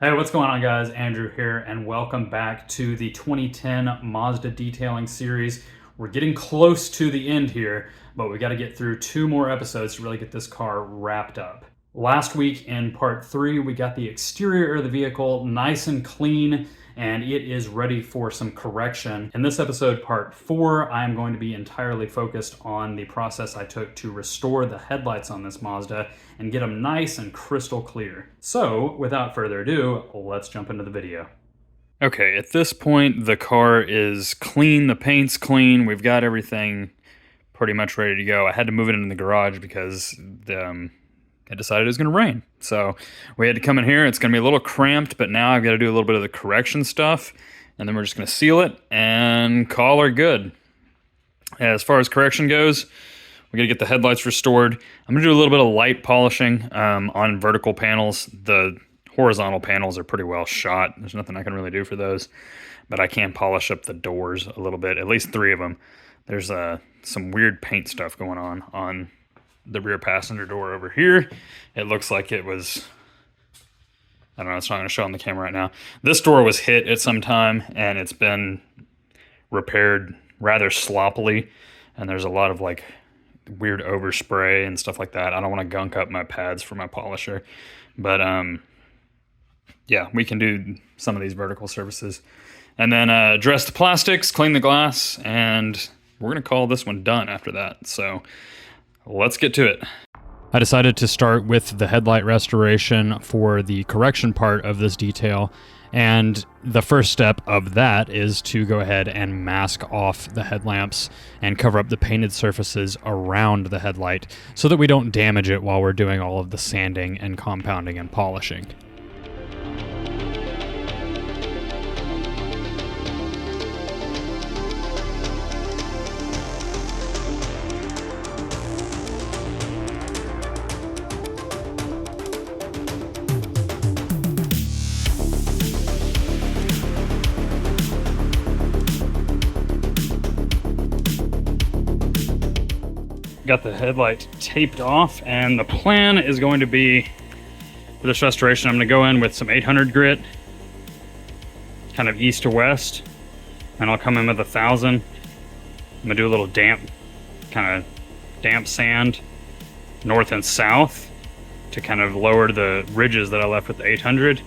Hey, what's going on, guys? Andrew here, and welcome back to the 2010 Mazda detailing series. We're getting close to the end here, but we got to get through 2 more episodes to really get this car wrapped up. Last week in part 3, we got the exterior of the vehicle nice and clean, and it is ready for some correction. In this episode, part 4, I am going to be entirely focused on the process I took to restore the headlights on this Mazda and get them nice and crystal clear. So, without further ado, let's jump into the video. Okay, at this point, the car is clean, the paint's clean, we've got everything pretty much ready to go. I had to move it into the garage because I decided it was going to rain. So we had to come in here. It's going to be a little cramped, but now I've got to do a little bit of the correction stuff, and then we're just going to seal it and call her good. As far as correction goes, we got to get the headlights restored. I'm going to do a little bit of light polishing on vertical panels. The horizontal panels are pretty well shot. There's nothing I can really do for those, but I can polish up the doors a little bit, at least 3 of them. There's some weird paint stuff going on the rear passenger door over here. It looks like it was, I don't know, it's not going to show on the camera right now. This door was hit at some time, and it's been repaired rather sloppily, and there's a lot of like weird overspray and stuff like that. I don't want to gunk up my pads for my polisher, but yeah, we can do some of these vertical surfaces. And then address the plastics, clean the glass, and we're going to call this one done after that. So let's get to it. I decided to start with the headlight restoration for the correction part of this detail, and the first step of that is to go ahead and mask off the headlamps and cover up the painted surfaces around the headlight so that we don't damage it while we're doing all of the sanding and compounding and polishing. Got the headlight taped off, and the plan is going to be for this restoration, I'm going to go in with some 800 grit, kind of east to west, and I'll come in with 1,000. I'm going to do a little damp sand north and south to kind of lower the ridges that I left with the 800,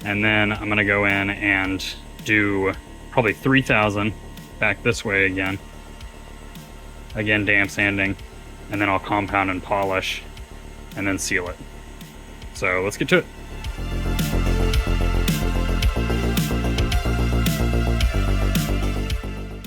and then I'm going to go in and do probably 3,000 back this way again damp sanding, and then I'll compound and polish and then seal it. So let's get to it.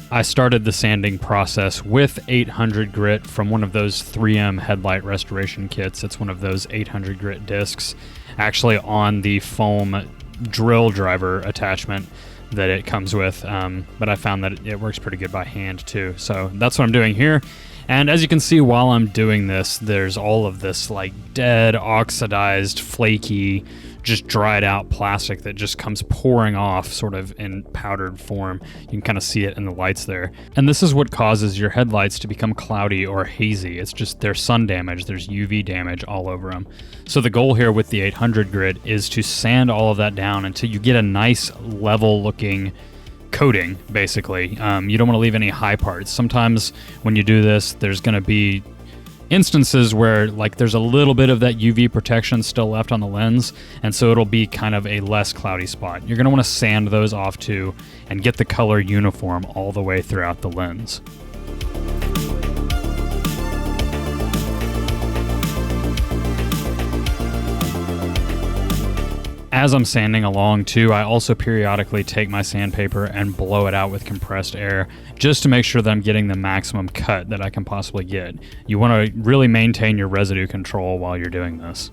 I started the sanding process with 800 grit from one of those 3M headlight restoration kits. It's one of those 800 grit discs, actually on the foam drill driver attachment that it comes with, but I found that it works pretty good by hand too. So that's what I'm doing here. And as you can see while I'm doing this, there's all of this like dead, oxidized, flaky, just dried out plastic that just comes pouring off sort of in powdered form. You can kind of see it in the lights there. And this is what causes your headlights to become cloudy or hazy. It's just there's sun damage, there's UV damage all over them. So the goal here with the 800 grit is to sand all of that down until you get a nice level looking coating, basically. You don't want to leave any high parts. Sometimes when you do this, there's going to be instances where like there's a little bit of that UV protection still left on the lens, and so it'll be kind of a less cloudy spot. You're going to want to sand those off too and get the color uniform all the way throughout the lens. As I'm sanding along too, I also periodically take my sandpaper and blow it out with compressed air just to make sure that I'm getting the maximum cut that I can possibly get. You want to really maintain your residue control while you're doing this.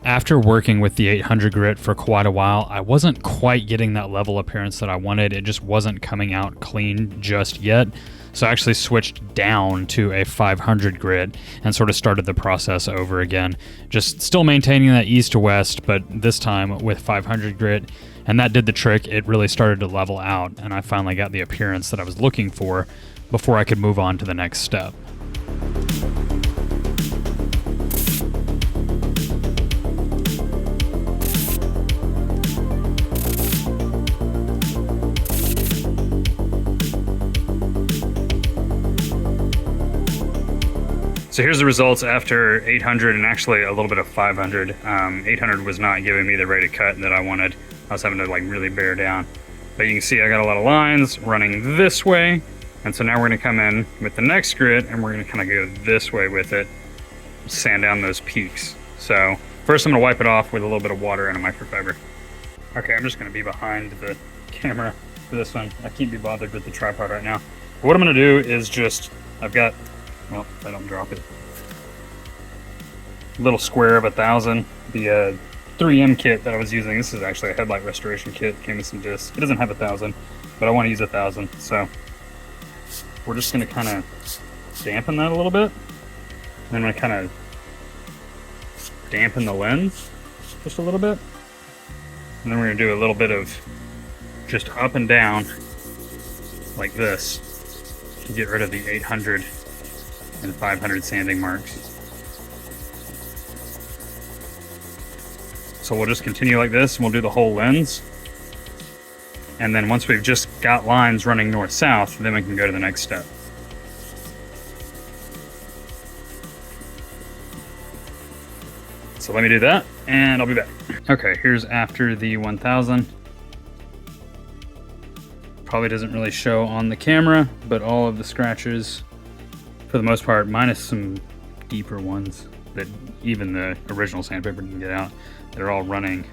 After working with the 800 grit for quite a while, I wasn't quite getting that level appearance that I wanted. It just wasn't coming out clean just yet. So I actually switched down to a 500 grit and sort of started the process over again. Just still maintaining that east to west, but this time with 500 grit. And that did the trick. It really started to level out, and I finally got the appearance that I was looking for before I could move on to the next step. So here's the results after 800 and actually a little bit of 500. 800 was not giving me the rate of cut that I wanted. I was having to like really bear down. But you can see I got a lot of lines running this way. And so now we're gonna come in with the next grit and we're gonna kind of go this way with it, sand down those peaks. So first I'm gonna wipe it off with a little bit of water and a microfiber. Okay, I'm just gonna be behind the camera for this one. I can't be bothered with the tripod right now. But what I'm gonna do is just, I've got, well, if I don't drop it, little square of 1,000, the 3M kit that I was using. This is actually a headlight restoration kit. Came with some discs. It doesn't have 1,000, but I want to use 1,000. So we're just going to kind of dampen that a little bit. And I'm going to kind of dampen the lens just a little bit. And then we're going to do a little bit of just up and down like this to get rid of the 800 and 500 sanding marks. So we'll just continue like this and we'll do the whole lens. And then once we've just got lines running north-south, then we can go to the next step. So let me do that and I'll be back. Okay, here's after the 1,000. Probably doesn't really show on the camera, but all of the scratches, for the most part, minus some deeper ones that even the original sandpaper didn't get out, they're all running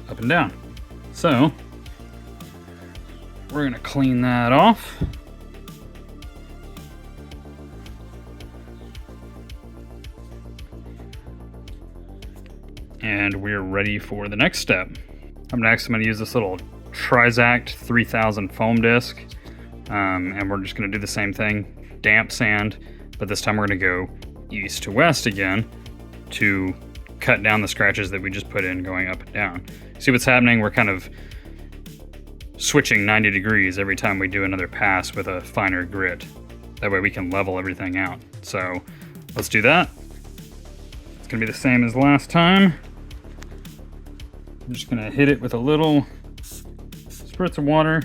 up and down. So we're gonna clean that off. And we're ready for the next step. I'm gonna use this little Trizact 3000 foam disc. And we're just gonna do the same thing, damp sand, but this time we're gonna go east to west again to cut down the scratches that we just put in going up and down. See what's happening? We're kind of switching 90 degrees every time we do another pass with a finer grit. That way we can level everything out. So let's do that. It's gonna be the same as last time. I'm just gonna hit it with a little spritz of water.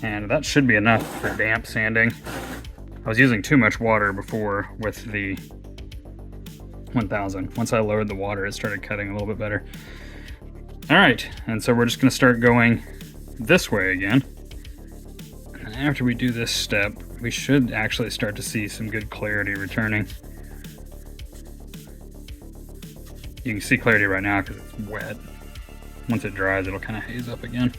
And that should be enough for damp sanding. I was using too much water before with the 1,000. Once I lowered the water, it started cutting a little bit better. All right, and so we're just gonna start going this way again. And after we do this step, we should actually start to see some good clarity returning. You can see clarity right now because it's wet. Once it dries, it'll kind of haze up again.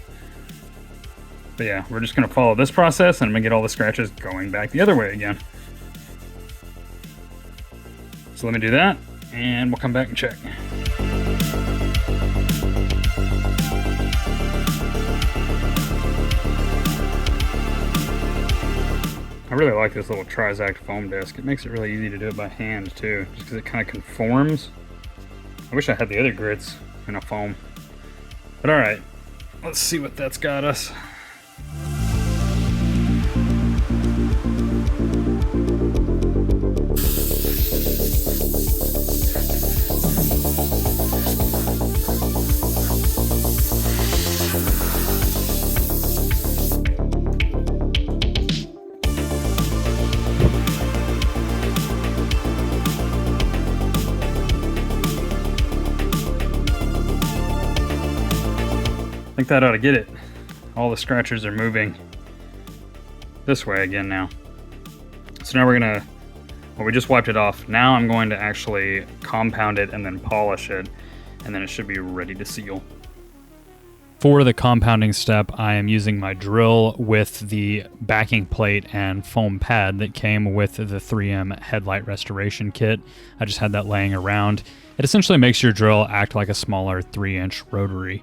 But yeah, we're just gonna follow this process and I'm gonna get all the scratches going back the other way again. So let me do that and we'll come back and check. I really like this little Trizact foam disc. It makes it really easy to do it by hand too, just because it kind of conforms. I wish I had the other grits in a foam. But all right, let's see what that's got us. I think that ought to get it. All the scratchers are moving this way again now. So now we're gonna, well, we just wiped it off. Now I'm going to actually compound it and then polish it, and then it should be ready to seal. For the compounding step, I am using my drill with the backing plate and foam pad that came with the 3M Headlight restoration kit. I just had that laying around. It essentially makes your drill act like a smaller 3-inch rotary.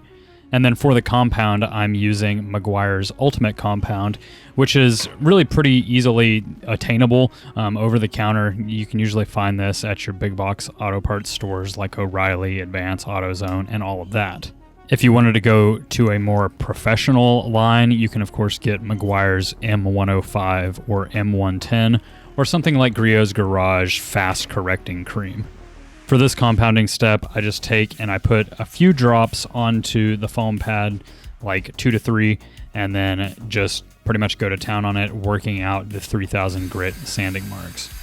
And then for the compound, I'm using Meguiar's Ultimate Compound, which is really pretty easily attainable over the counter. You can usually find this at your big box auto parts stores like O'Reilly, Advance, AutoZone, and all of that. If you wanted to go to a more professional line, you can of course get Meguiar's M105 or M110, or something like Griot's Garage Fast Correcting Cream. For this compounding step, I just take and I put a few drops onto the foam pad, like 2 to 3, and then just pretty much go to town on it, working out the 3000 grit sanding marks.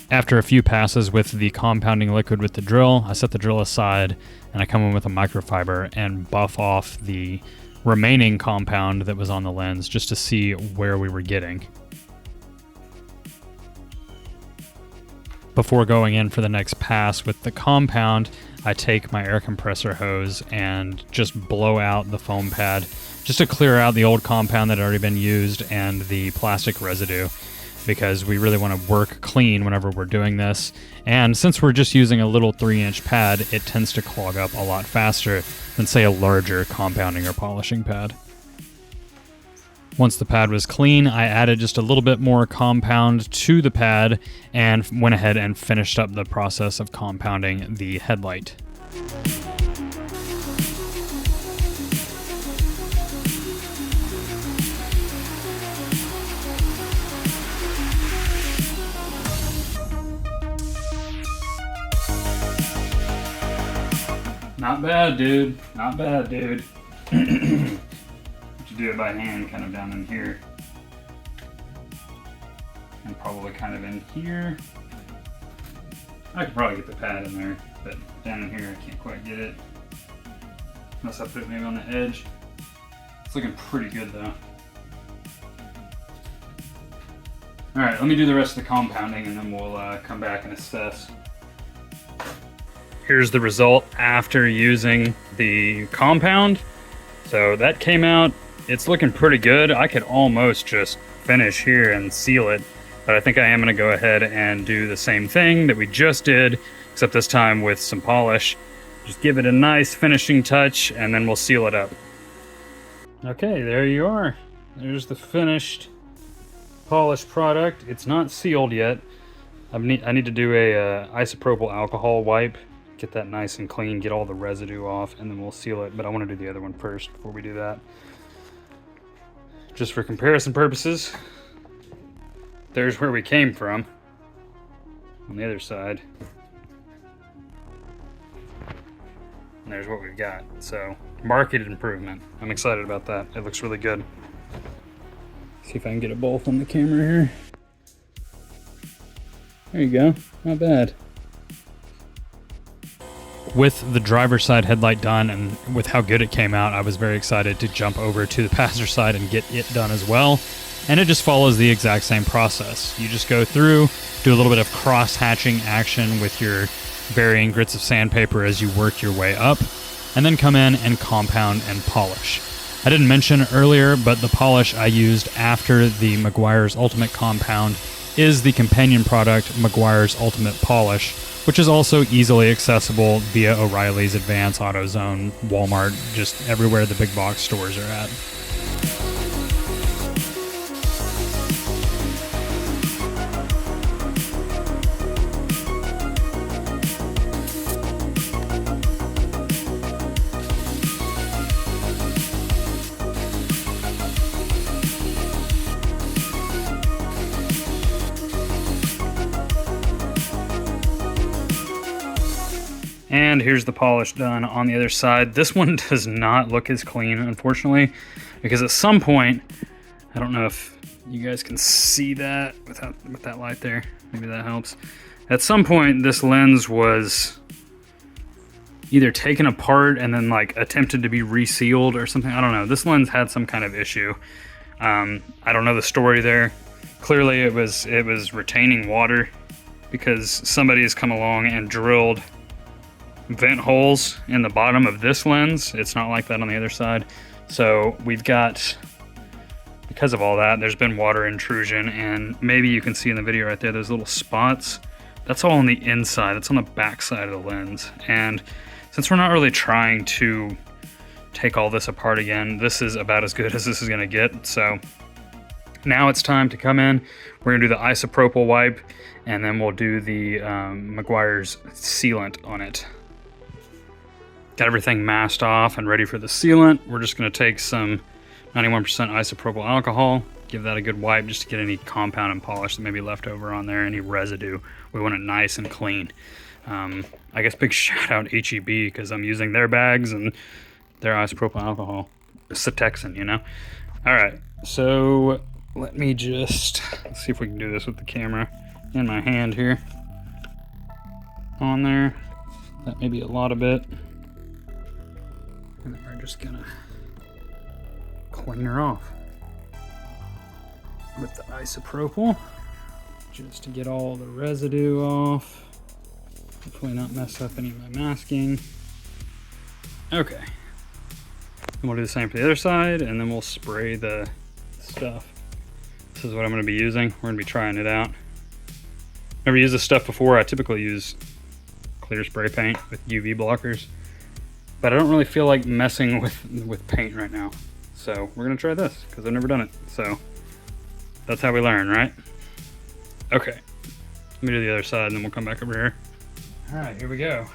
After a few passes with the compounding liquid with the drill, I set the drill aside and I come in with a microfiber and buff off the remaining compound that was on the lens just to see where we were getting. Before going in for the next pass with the compound, I take my air compressor hose and just blow out the foam pad just to clear out the old compound that had already been used and the plastic residue, because we really want to work clean whenever we're doing this. And since we're just using a little 3-inch pad, it tends to clog up a lot faster than, say, a larger compounding or polishing pad. Once the pad was clean, I added just a little bit more compound to the pad and went ahead and finished up the process of compounding the headlight. Not bad, dude. Not bad, dude. Do it by hand, kind of down in here. And probably kind of in here. I could probably get the pad in there, but down in here I can't quite get it. Unless I put it maybe on the edge. It's looking pretty good though. Alright, let me do the rest of the compounding and then we'll come back and assess. Here's the result after using the compound. So that came out, it's looking pretty good. I could almost just finish here and seal it, but I think I am gonna go ahead and do the same thing that we just did, except this time with some polish. Just give it a nice finishing touch and then we'll seal it up. Okay, there you are. There's the finished polished product. It's not sealed yet. I need to do a isopropyl alcohol wipe, get that nice and clean, get all the residue off, and then we'll seal it. But I want to do the other one first before we do that. Just for comparison purposes, there's where we came from on the other side. And there's what we've got. So, market improvement. I'm excited about that. It looks really good. See if I can get it both on the camera here. There you go. Not bad. With the driver's side headlight done and with how good it came out, I was very excited to jump over to the passenger side and get it done as well. And it just follows the exact same process. You just go through, do a little bit of cross-hatching action with your varying grits of sandpaper as you work your way up, and then come in and compound and polish. I didn't mention earlier, but the polish I used after the Meguiar's Ultimate Compound is the companion product Meguiar's Ultimate Polish, which is also easily accessible via O'Reilly's, Advance, AutoZone, Walmart, just everywhere the big box stores are at. And here's the polish done on the other side. This one does not look as clean, unfortunately, because at some point, I don't know if you guys can see that with that light there. Maybe that helps. At some point, this lens was either taken apart and then like attempted to be resealed or something. I don't know. This lens had some kind of issue. I don't know the story there. Clearly, it was retaining water because somebody has come along and drilled vent holes in the bottom of this lens. It's not like that on the other side. So we've got, because of all that, there's been water intrusion, and maybe you can see in the video right there, those little spots. That's all on the inside. That's on the back side of the lens. And since we're not really trying to take all this apart again, this is about as good as this is gonna get. So now it's time to come in. We're gonna do the isopropyl wipe, and then we'll do the Meguiar's sealant on it. Got everything masked off and ready for the sealant. We're just gonna take some 91% isopropyl alcohol, give that a good wipe just to get any compound and polish that may be left over on there, any residue. We want it nice and clean. I guess big shout out HEB because I'm using their bags and their isopropyl alcohol. Cetexin, you know? All right, so let me just see if we can do this with the camera in my hand here. on there. That may be a lot of it. And then we're just gonna clean her off with the isopropyl, just to get all the residue off. Hopefully not mess up any of my masking. Okay. And we'll do the same for the other side, and then we'll spray the stuff. This is what I'm gonna be using. We're gonna be trying it out. Never used this stuff before. I typically use clear spray paint with UV blockers, but I don't really feel like messing with paint right now. So we're gonna try this, because I've never done it. So that's how we learn, right? Okay, let me do the other side and then we'll come back over here. All right, here we go.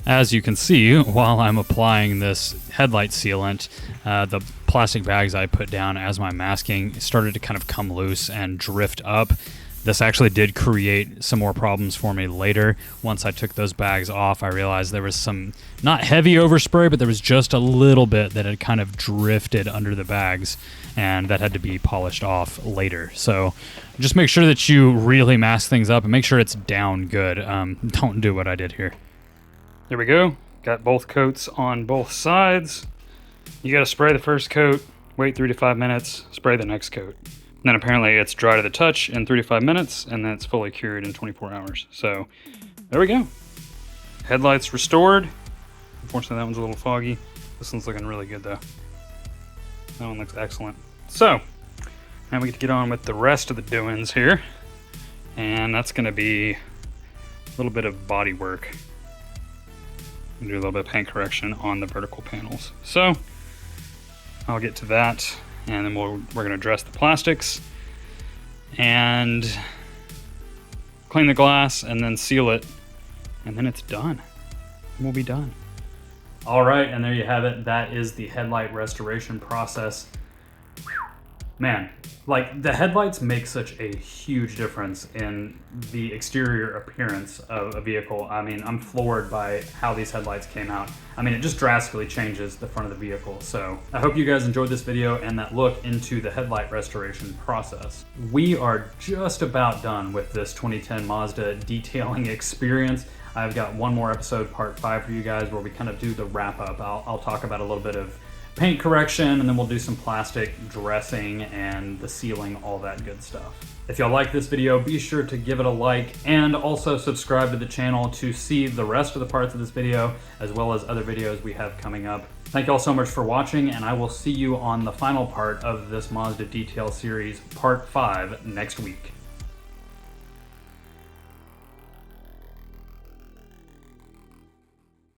As you can see, while I'm applying this headlight sealant, the plastic bags I put down as my masking started to kind of come loose and drift up. This actually did create some more problems for me later. Once I took those bags off, I realized there was some, not heavy overspray, but there was just a little bit that had kind of drifted under the bags, and that had to be polished off later. So just make sure that you really mask things up and make sure it's down good. Don't do what I did here. There we go. Got both coats on both sides. You gotta spray the first coat, wait 3 to 5 minutes, spray the next coat. And then apparently it's dry to the touch in 3 to 5 minutes, and then it's fully cured in 24 hours. So there we go. Headlights restored. Unfortunately, that one's a little foggy. This one's looking really good though. That one looks excellent. So now we get to get on with the rest of the doings here. And that's gonna be a little bit of body work. Do a little bit of paint correction on the vertical panels. So I'll get to that, and then we're gonna address the plastics and clean the glass and then seal it, and then it's done. We'll be done. All right, and there you have it. That is the headlight restoration process. Man, like, the headlights make such a huge difference in the exterior appearance of a vehicle. I mean, I'm floored by how these headlights came out. I mean, it just drastically changes the front of the vehicle. So I hope you guys enjoyed this video and that look into the headlight restoration process. We are just about done with this 2010 Mazda detailing experience. I've got one more episode, part 5 for you guys, where we kind of do the wrap up. I'll talk about a little bit of paint correction, and then we'll do some plastic dressing and the sealing, all that good stuff. If y'all like this video, be sure to give it a like and also subscribe to the channel to see the rest of the parts of this video, as well as other videos we have coming up. Thank y'all so much for watching, and I will see you on the final part of this Mazda detail series, part 5, next week.